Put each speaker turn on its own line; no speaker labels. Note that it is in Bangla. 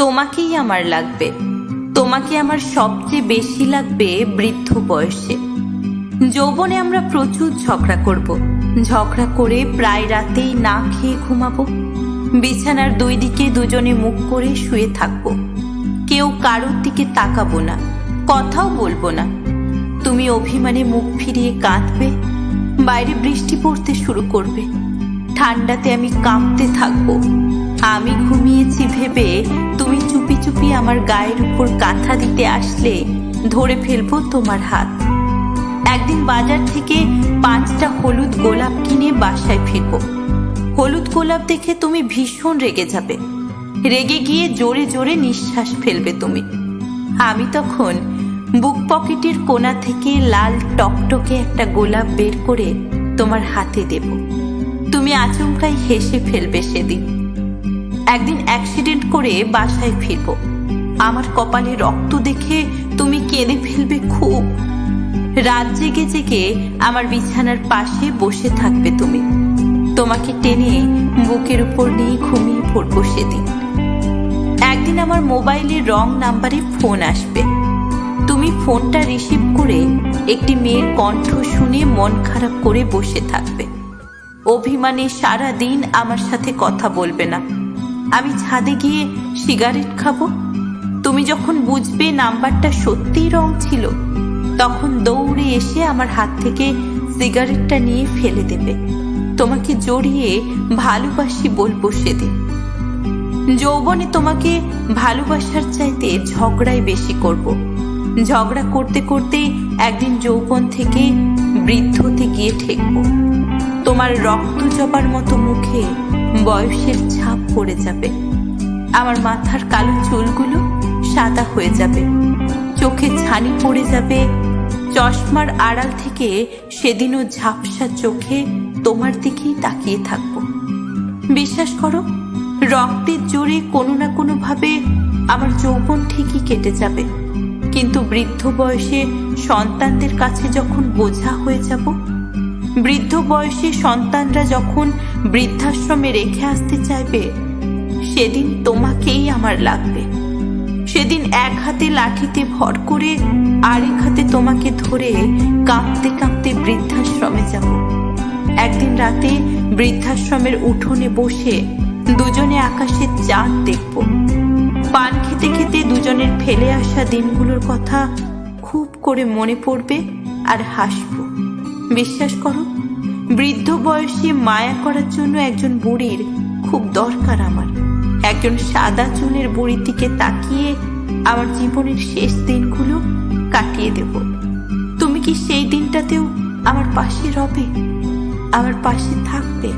তোমাকেই আমার লাগবে। তোমাকে আমার সবচেয়ে বেশি লাগবে বৃদ্ধ বয়সে। যৌবনে আমরা প্রচুর ঝগড়া করব, ঝগড়া করে প্রায় রাতেই না খেয়ে ঘুমাবো। বিছানার দুই দিকে দুজনে মুখ করে শুয়ে থাকবো। কেউ কারোর দিকে তাকাবো না, কথাও বলবো না। তুমি অভিমানে মুখ ফিরিয়ে কাঁদবে, বাইরে বৃষ্টি পড়তে শুরু করবে। ঠান্ডাতে আমি কাঁপতে থাকবো। আমি ঘুমিয়েছি ভেবে তুমি চুপি চুপি আমার গায়ের উপর কাঁথা দিতে আসলে ধরে ফেলবো তোমার হাত। একদিন বাজার থেকে 5টা হলুদ গোলাপ কিনে বাসায় ফিরবো। হলুদ গোলাপ দেখে তুমি ভীষণ রেগে যাবে। রেগে গিয়ে জোরে জোরে নিঃশ্বাস ফেলবে তুমি। আমি তখন বুক পকেটের কোণা থেকে লাল টকটকে একটা গোলাপ বের করে তোমার হাতে দেব। তুমি আচমকাই হেসে ফেলবে সেদিন। একদিন অ্যাক্সিডেন্ট করে বাসায় ফিরবো। আমার কপালে রক্ত দেখে তুমি কেঁদে ফেলবে খুব। রাত জেগে জেগে আমার বিছানার পাশে বসে থাকবে তুমি। তোমাকে টেনে বুকের উপর নিয়ে ঘুমিয়ে পড়বো সেদিন। একদিন আমার মোবাইলের রং নাম্বারে ফোন আসবে। তুমি ফোনটা রিসিভ করে একটি মেয়ের কণ্ঠ শুনে মন খারাপ করে বসে থাকবে। অভিমানে সারা দিন আমার সাথে কথা বলবে না। আমি ছাদে গিয়ে সিগারেট খাবো। তুমি যখন বুঝবে নাম্বারটা সত্যিই রং ছিল, তখন দৌড়ে এসে আমার হাত থেকে সিগারেটটা নিয়ে ফেলে দেবে। তোমাকে জড়িয়ে ভালোবাসি বলবো সেদিন। যৌবনে তোমাকে ভালোবাসার চাইতে ঝগড়াই বেশি করব। ঝগড়া করতে করতে একদিন যৌবন থেকে বৃদ্ধতে গিয়ে ঠেকবো। তোমার রক্ত জবার মতো মুখে বয়সের ছাপ পড়ে যাবে। আমার মাথার কালো চুলগুলো সাদা হয়ে যাবে, চোখে ছানি পড়ে যাবে। চশমার আড়াল থেকে সেদিনও ঝাপসা চোখে তোমার দিকেই তাকিয়ে থাকবো। বিশ্বাস করো, রক্তের জোরে কোনো না কোনো ভাবে আমার যৌবন ঠিকই কেটে যাবে, কিন্তু বৃদ্ধ বয়সে সন্তানদের কাছে যখন বোঝা হয়ে যাব, বৃদ্ধ বয়সে সন্তানরা যখন বৃদ্ধাশ্রমে রেখে আসতে চাইবে, সেদিন তোমাকেই আমার লাগবে। সেদিন এক হাতে লাঠিতে ভর করে আরেক হাতে তোমাকে ধরে কাঁপতে কাঁপতে বৃদ্ধাশ্রমে যাব। একদিন রাতে বৃদ্ধাশ্রমের উঠোনে বসে দুজনে আকাশের চাঁদ দেখব। পান খেতে খেতে দুজনের ফেলে আসা দিনগুলোর কথা খুব করে মনে পড়বে আর হাসবো। বিশ্বাস করো, বৃদ্ধ বয়সে মায়া করার জন্য একজন বুড়ির খুব দরকার আমার। একজন সাদা চুলের বুড়ির দিকে তাকিয়ে আমার জীবনের শেষ দিনগুলো কাটিয়ে দেব। তুমি কি সেই দিনটাতেও আমার পাশে রবে, আমার পাশে থাকবে?